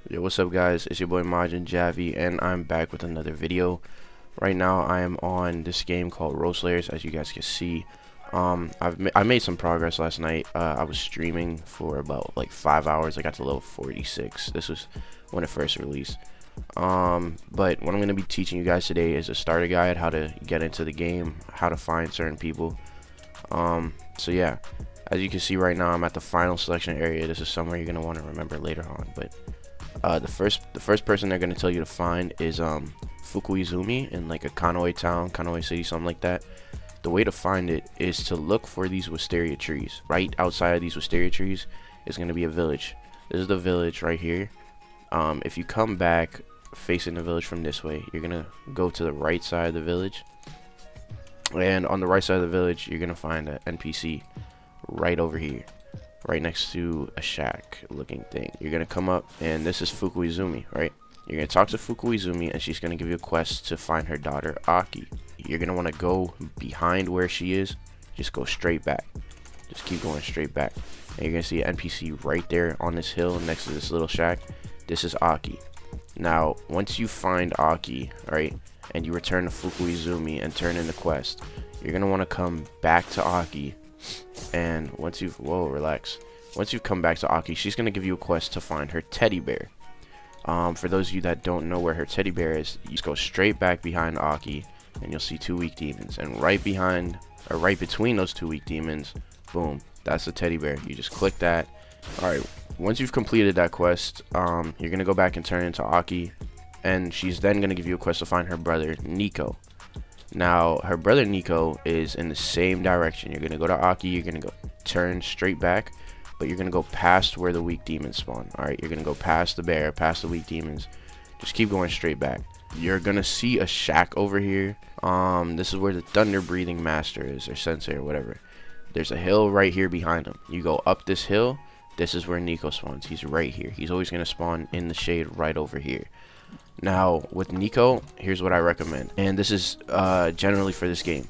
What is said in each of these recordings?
Yo, what's up guys? It's your boy Majin Javi and I'm back with another video. Right now I am on this game called Role Slayers, as you guys can see. I made some progress last night. I was streaming for about like 5 hours. I got to level 46. This was when it first released. But what I'm going to be teaching you guys today is a starter guide, how to get into the game, how to find certain people. So yeah, as you can see right now I'm at the final selection area. This is somewhere you're going to want to remember later on, but the first person they're gonna tell you to find is Fukuizumi in like a Kanoi town, Kanoi city, something like that. The way to find it is to look for these wisteria trees. Right outside of these wisteria trees is gonna be a village. This is the village right here. If you come back facing the village from this way, you're gonna go to the right side of the village, and on the right side of the village you're gonna find an NPC right over here, right next to a shack looking thing. You're gonna come up, and this is Fukuizumi, right? You're gonna talk to Fukuizumi and she's gonna give you a quest to find her daughter Aki. You're gonna want to go behind where she is, just go straight back, just keep going straight back, and you're gonna see an NPC right there on this hill next to this little shack. This is Aki. Now once you find Aki, right, and you return to Fukuizumi and turn in the quest, you're gonna want to come back to Aki. And once you've once you've come back to Aki, she's gonna give you a quest to find her teddy bear. For those of you that don't know where her teddy bear is, you just go straight back behind Aki and you'll see 2 weak demons, and right behind, or right between those 2 weak demons, boom, that's the teddy bear. You just click that. Alright, once you've completed that quest, you're gonna go back and turn into Aki, and she's then gonna give you a quest to find her brother Niko. Now her brother Niko is in the same direction. You're gonna go to Aki, you're gonna go turn straight back, but you're gonna go past where the weak demons spawn. Alright, you're gonna go past the bear, past the weak demons, just keep going straight back. You're gonna see a shack over here. This is where the thunder breathing master is, or sensei, or whatever. There's a hill right here behind him. You go up this hill, this is where Niko spawns. He's right here. He's always gonna spawn in the shade right over here. Now with Niko, here's what I recommend, and this is generally for this game.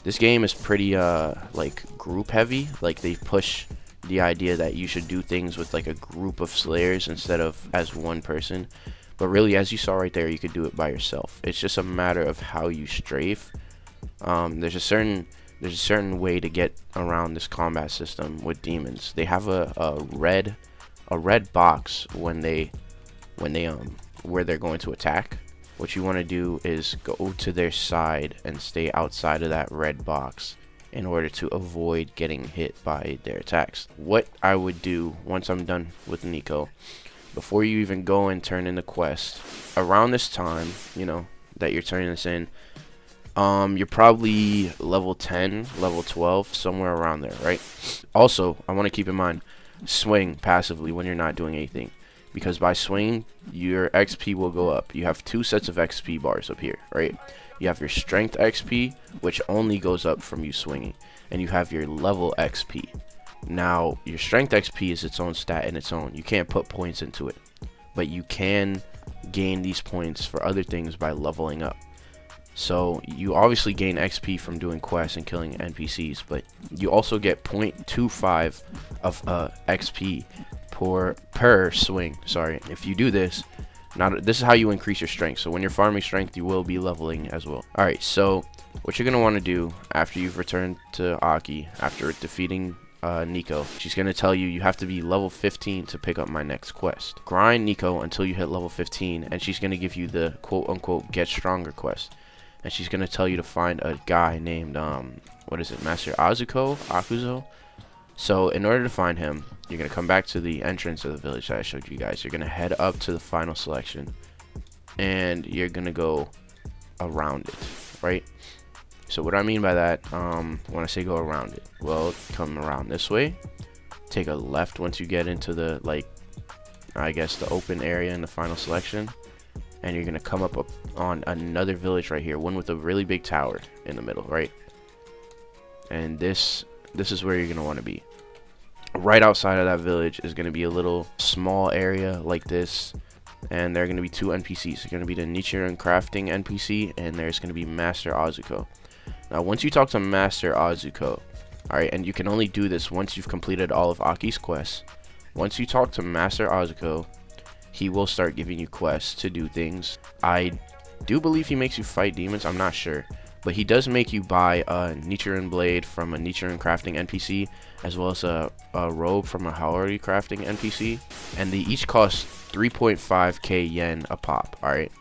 This game is pretty like group heavy. Like they push the idea that you should do things with like a group of slayers instead of as one person, but really, as you saw right there, you could do it by yourself. It's just a matter of how you strafe. There's a certain way to get around this combat system with demons. They have a red box when they where they're going to attack. What you want to do is go to their side and stay outside of that red box in order to avoid getting hit by their attacks. What I would do once I'm done with Niko, before you even go and turn in the quest, around this time, you know, that you're turning this in, you're probably level 10, level 12, somewhere around there, right? Also, I want to keep in mind, swing passively when you're not doing anything, because by swinging, your XP will go up. You have 2 sets of XP bars up here, right? You have your strength XP, which only goes up from you swinging, and you have your level XP. Now, your strength XP is its own stat in its own. You can't put points into it, but you can gain these points for other things by leveling up. So you obviously gain XP from doing quests and killing NPCs, but you also get 0.25 of XP per swing. Sorry, if you do this, this is how you increase your strength. So when you're farming strength, you will be leveling as well. Alright, so what you're gonna want to do after you've returned to Aki, after defeating Niko, she's gonna tell you you have to be level 15 to pick up my next quest. Grind Niko until you hit level 15, and she's gonna give you the quote-unquote get stronger quest, and she's gonna tell you to find a guy named what is it, Master Akuzo. So in order to find him, you're gonna come back to the entrance of the village that I showed you guys. You're gonna head up to the final selection, and you're gonna go around it, right? So what I mean by that, when I say go around it, well, come around this way, take a left once you get into the, like, I guess the open area in the final selection, and you're gonna come up on another village right here, one with a really big tower in the middle, right? And this is where you're gonna want to be. Right outside of that village is gonna be a little small area like this, and there are gonna be 2 NPCs. There's gonna be the Nichiren crafting NPC, and there's gonna be Master Azuko. Now once you talk to Master Azuko, alright, and you can only do this once you've completed all of Aki's quests. Once you talk to Master Azuko, he will start giving you quests to do things. I do believe he makes you fight demons, I'm not sure, but he does make you buy a Nichiren blade from a Nichiren crafting NPC, as well as a robe from a Haori crafting NPC, and they each cost 3.5k yen a pop. Alright,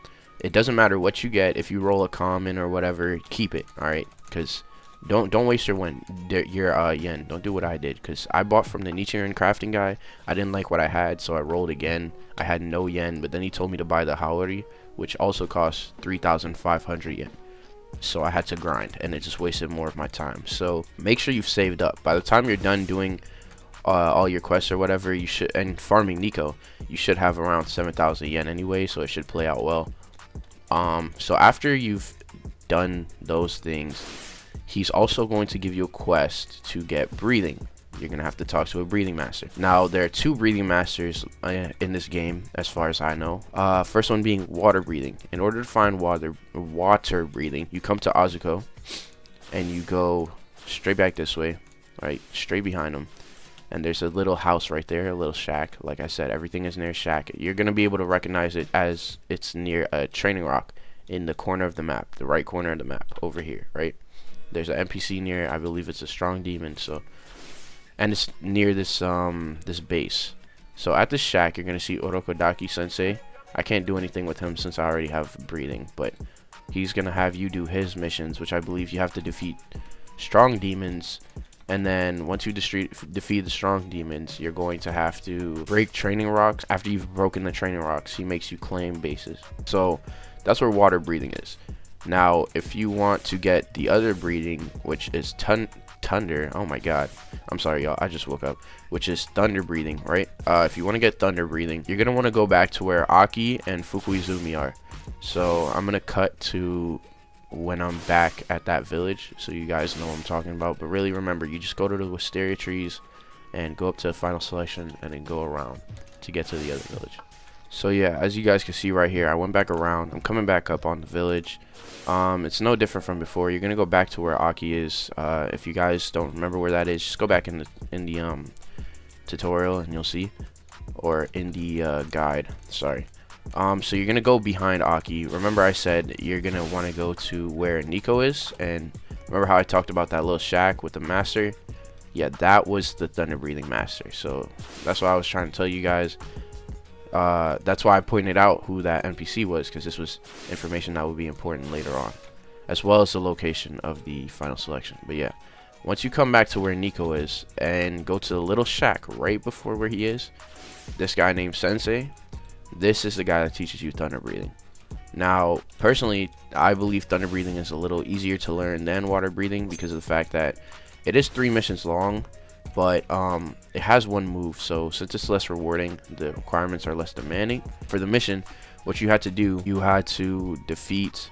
it doesn't matter what you get. If you roll a common or whatever, keep it. Alright, because don't waste your yen. Don't do what I did, because I bought from the Nichiren crafting guy. I didn't like what I had, so I rolled again. I had no yen, but then he told me to buy the Haori, which also costs 3,500 yen. So I had to grind, and it just wasted more of my time. So make sure you've saved up. By the time you're done doing all your quests or whatever, you should, and farming Nikko, you should have around 7,000 yen anyway, so it should play out well. So after you've done those things, he's also going to give you a quest to get breathing. You're gonna have to talk to a breathing master. Now there are 2 breathing masters in this game, as far as I know. First one being water breathing. In order to find water breathing, you come to Azuko and you go straight back this way, right, straight behind him, and there's a little house right there, a little shack. Like I said, everything is near a shack. You're gonna be able to recognize it as it's near a training rock in the corner of the map, the right corner of the map over here, right? There's an NPC near, I believe it's a strong demon, so, and it's near this this base. So at this shack, you're gonna see Orokodaki Sensei. I can't do anything with him since I already have breathing, but he's gonna have you do his missions, which I believe you have to defeat strong demons, and then once you defeat the strong demons, you're going to have to break training rocks. After you've broken the training rocks, he makes you claim bases. So that's where water breathing is. Now if you want to get the other breathing, which is thunder, oh my god, I'm sorry y'all, I just woke up, which is thunder breathing, right? If you want to get thunder breathing, you're gonna want to go back to where Aki and Fukuizumi are. So I'm gonna cut to when I'm back at that village, so you guys know what I'm talking about. But really, remember, you just go to the wisteria trees and go up to final selection and then go around to get to the other village. So yeah, as you guys can see right here, I went back around. I'm coming back up on the village. It's no different from before. You're gonna go back to where Aki is. If you guys don't remember where that is, just go back in the tutorial and you'll see, or in the guide. Sorry. So you're gonna go behind Aki. Remember I said you're gonna want to go to where Niko is, and remember how I talked about that little shack with the master? Yeah, that was the thunder breathing master. So that's what I was trying to tell you guys. That's why I pointed out who that NPC was, because this was information that would be important later on, as well as the location of the final selection. But yeah, once you come back to where Niko is and go to the little shack right before where he is, this guy named Sensei, this is the guy that teaches you thunder breathing. Now personally, I believe thunder breathing is a little easier to learn than water breathing, because of the fact that it is 3 missions long, but it has 1 move. So since it's less rewarding, the requirements are less demanding. For the mission, what you had to do, you had to defeat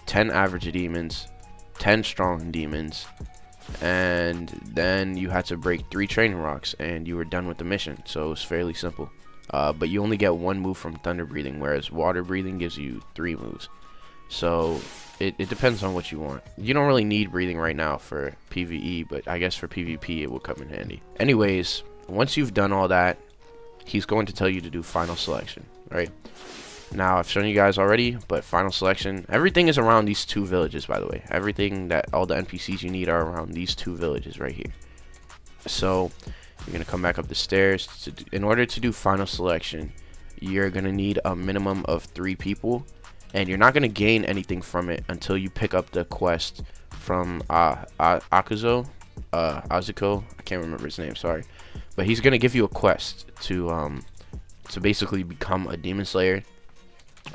10 average demons, 10 strong demons, and then you had to break 3 training rocks, and you were done with the mission. So it's fairly simple. But you only get 1 move from thunder breathing, whereas water breathing gives you 3 moves. So it depends on what you want. You don't really need breathing right now for PvE, but I guess for PvP it will come in handy. Anyways, once you've done all that, he's going to tell you to do final selection, right? Now I've shown you guys already, but final selection, everything is around these 2 villages, by the way. Everything, that all the NPCs you need are around these 2 villages right here. So you're gonna come back up the stairs. In order to do final selection, you're gonna need a minimum of 3 people, and you're not gonna gain anything from it until you pick up the quest from Azuko. I can't remember his name, sorry, but he's gonna give you a quest to basically become a demon slayer.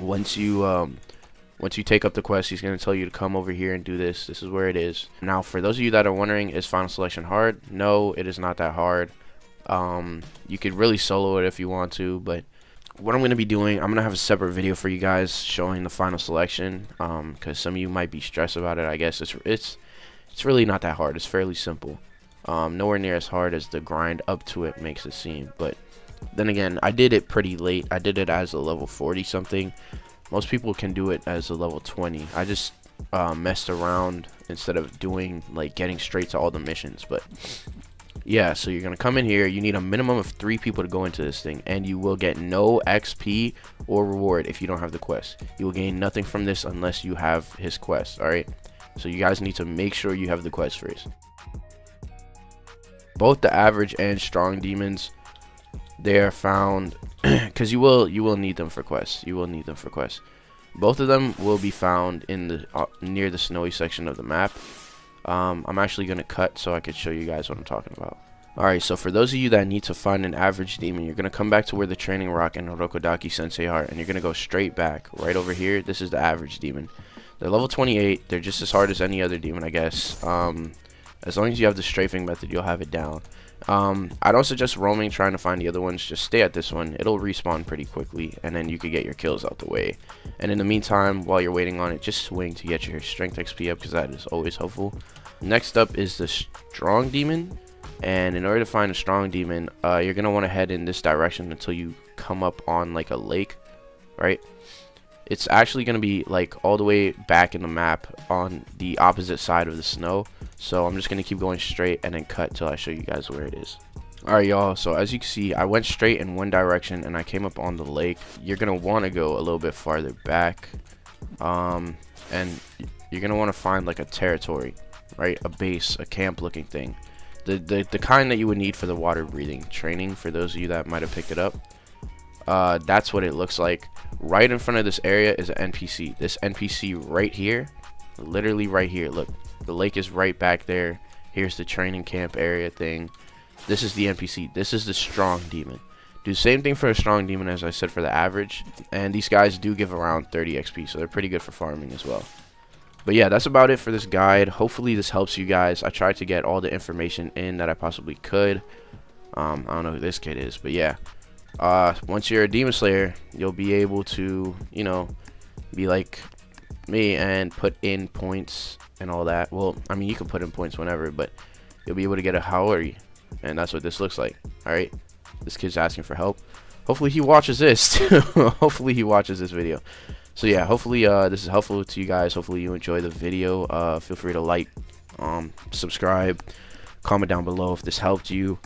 Once you take up the quest, he's gonna tell you to come over here and do this. This is where it is. Now, for those of you that are wondering, is final selection hard? No, it is not that hard. You could really solo it if you want to, but what I'm going to be doing, I'm going to have a separate video for you guys showing the final selection, because some of you might be stressed about it. I guess it's really not that hard. It's fairly simple. Nowhere near as hard as the grind up to it makes it seem, but then again, I did it pretty late. I did it as a level 40 something. Most people can do it as a level 20. I just messed around instead of doing, like, getting straight to all the missions. But yeah, so you're gonna come in here. You need a minimum of 3 people to go into this thing, and you will get no XP or reward if you don't have the quest. You will gain nothing from this unless you have his quest. All right, so you guys need to make sure you have the quest first. Both the average and strong demons, they are found because you will need them for quests. You will need them for quests. Both of them will be found in the near the snowy section of the map. I'm actually gonna cut so I could show you guys what I'm talking about. Alright, so for those of you that need to find an average demon, you're gonna come back to where the training rock and Orokodaki Sensei are, and you're gonna go straight back right over here. This is the average demon. They're level 28. They're just as hard as any other demon, I guess. As long as you have the strafing method, you'll have it down. I don't suggest roaming trying to find the other ones. Just stay at this one. It'll respawn pretty quickly, and then you could get your kills out the way. And in the meantime, while you're waiting on it, just swing to get your strength XP up, because that is always helpful. Next up is the strong demon, and in order to find a strong demon, you're gonna want to head in this direction until you come up on like a lake, right? It's actually going to be like all the way back in the map on the opposite side of the snow. So I'm just going to keep going straight and then cut till I show you guys where it is. Alright y'all, so as you can see, I went straight in one direction and I came up on the lake. You're going to want to go a little bit farther back. And you're going to want to find like a territory, right? A base, a camp looking thing. The kind that you would need for the water breathing training, for those of you that might have picked it up. That's what it looks like. Right in front of this area is an NPC. This NPC right here, literally right here. Look, the lake is right back there. Here's the training camp area thing. This is the NPC. This is the strong demon. Do the same thing for a strong demon as I said for the average. And these guys do give around 30 XP, so they're pretty good for farming as well. But yeah, that's about it for this guide. Hopefully this helps you guys. I tried to get all the information in that I possibly could. I don't know who this kid is, but yeah. Once you're a demon slayer, you'll be able to, you know, be like me and put in points and all that. Well, I mean, you can put in points whenever, but you'll be able to get a Haori, and that's what this looks like. All right, this kid's asking for help. Hopefully he watches this. Hopefully he watches this video. So yeah, hopefully this is helpful to you guys. Hopefully you enjoy the video. Feel free to like, subscribe, comment down below if this helped you.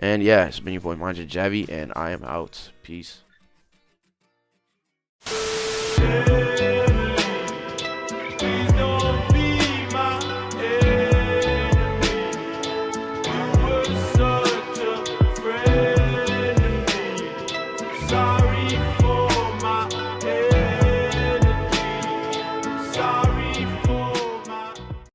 And yeah, it's been your boy Manja Javi, and I am out. Peace.